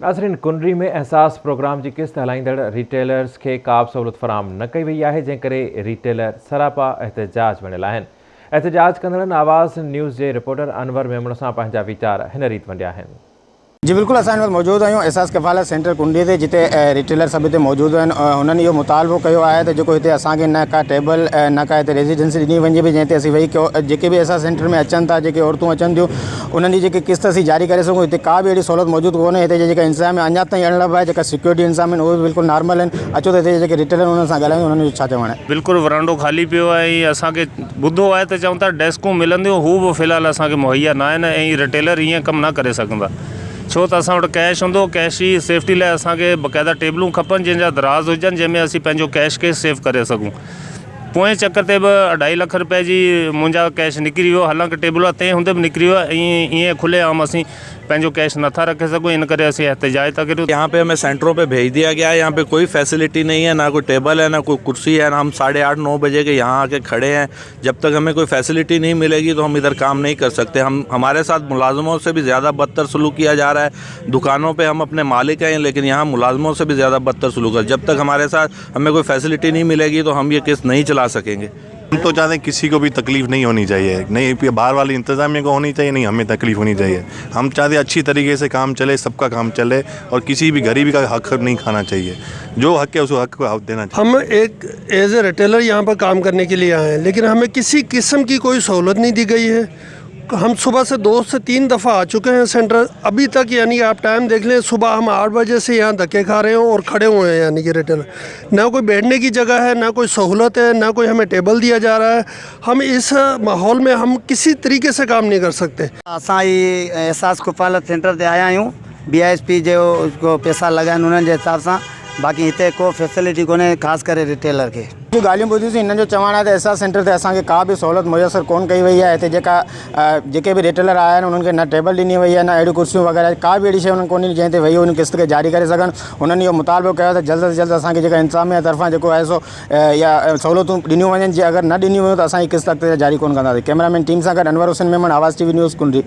नाज़रीन, कुंडरी में एहसास प्रोग्राम की किस्त हलाईंदड़ रिटेलर्स के का बि सहूलियत फराहम न कई वई है, जंहिं करे रिटेलर सरापा एहतजाज में आहिनि। एहतजाज कंदड़नि आवाज़ न्यूज़ के रिपोर्टर अनवर मेमण सां पंहिंजा वीचार हिन रीत वंडिया आहिनि। जी बिल्कुल, असां हिन वक़्तु मौजूद आहियूं एहसास कफ़ालत सेंटर कुंडी ते, जिते रिटेलर सभु हिते मौजूद आहिनि। हुननि इहो मुतालबो कयो आहे त जेको हिते असांखे न का टेबल न का हिते रेजिडेंसी ॾिनी वञे भी, जंहिं ते असीं वेही जेके भी एहसास सेंटर में अचनि था, जेके औरतूं अचनि थियूं, उन्हनि जी जेकी किस्त असीं जारी करे सघूं। हिते का बि अहिड़ी सहूलियत मौजूदु कोन्हे। हिते जेका इंतज़ाम अञा ताईं अड़लब आहे, जेका सिक्योरिटी इंतज़ाम आहिनि उहे बि बिल्कुलु नॉर्मल आहिनि। अचो त हिते जेके रिटेलर उन्हनि सां ॻाल्हायूं, उन्हनि जो छा चवणु आहे। बिल्कुलु वरांडो ख़ाली पियो आहे ऐं असांखे ॿुधो आहे त चवनि था डेस्कूं मिलंदियूं, हू बि फ़िलहालु असांखे मुहैया न आहिनि ऐं रिटेलर ईअं कमु न करे सघंदा। छो त असां वटि कैश हूंदो, कैश जी सेफ्टी लाइ असांखे बाक़ाइदा टेबलूं खपनि जंहिंजा दराज़ हुजनि, जंहिंमें असीं पंहिंजो कैश खे सेव करे सघूं। पोएं चकर ते बि 2.5 लाख रुपए जी मुंहिंजा कैश निकिरी वियो, हालांकि टेबल आहे तंहिं हूंदे बि निकिरी वियो आहे। ईअं खुले आम असीं पंहिंजो कैश नथा रखे सघूं, इन करे असीं एहतजाज था करूं। यहाँ पे हमें सेंटरों पे भेज दिया गया है। यहाँ पे कोई फैसिलिटी नहीं है, ना कोई टेबल है, ना कोई कुर्सी है। हम 8:30-9 बजे के यहाँ आके खड़े हैं। जब तक हमें कोई फैसिलिटी नहीं मिलेगी तो हम इधर काम नहीं कर सकते। हमारे साथ मुलाजमों से भी ज़्यादा बदतर सलूक किया जा रहा है। दुकानों पे हम अपने मालिक हैं, लेकिन यहाँ मुलाजमों से भी ज़्यादा बदतर सलूक है। जब तक हमारे साथ हमें कोई फैसिलिटी नहीं मिलेगी तो हम ये किस्त नहीं चला सकेंगे। हम तो चाहते हैं किसी को भी तकलीफ़ नहीं होनी चाहिए, नहीं बाहर वाली इंतज़ामिया को होनी चाहिए, नहीं हमें तकलीफ़ होनी चाहिए। हम चाहते हैं अच्छी तरीके से काम चले, सबका काम चले और किसी भी गरीबी का हक नहीं खाना चाहिए। जो हक है उस हक को देना चाहिए। हम एक एज ए रिटेलर यहाँ पर काम करने के लिए आए हैं, लेकिन हमें किसी किस्म की कोई सहूलत नहीं दी गई है। हम सुबह से 2 से 3 दफ़ा आ चुके हैं सेंटर, अभी तक यानी कि आप टाइम देख लें, सुबह हम 8 बजे से यहाँ धक्के खा रहे हैं और खड़े हुए हैं। यानी कि रिटेलर ना कोई बैठने की जगह है, ना कोई सहूलत है, ना कोई हमें टेबल दिया जा रहा है। हम इस माहौल में हम किसी तरीके से काम नहीं कर सकते। असां ही एहसास कफ़ालत सेंटर ते आया आहियूं, BISP जो पैसा लॻाइनि उन्हनि जे हिसाब सां। बाक़ी हिते को फैसिलिटी कोन्हे, ख़ासि करे रिटेलर खे। जो ॻाल्हियूं ॿुधियूंसीं, हिननि जो चवणु आहे त एहसास सेंटर ते असांखे का बि सहूलियत मुयसरु कोन कई वई आहे। हिते जेके बि रिटेलर आया आहिनि उन्हनि खे न टेबल ॾिनी वई आहे, न अहिड़ियूं कुर्सियूं वग़ैरह का बि अहिड़ी शइ उन्हनि कोन्हे जंहिं ते वेही उन किस्त खे जारी करे सघनि। उन्हनि इहो मुतालबो कयो त जल्द सां जल्द असांखे जेका इंतज़ामिया तरफ़ां जेको आहे सो या सहूलियतूं ॾिनियूं वञनि। जीअं अगरि न ॾिनियूं वयूं त असांजी किस्त अॻिते जारी कोन कंदासीं। कैमरामैन टीम सां गॾु अनवर हुसैन मेमण, आवाज़ TV न्यूज़ कुंडरी।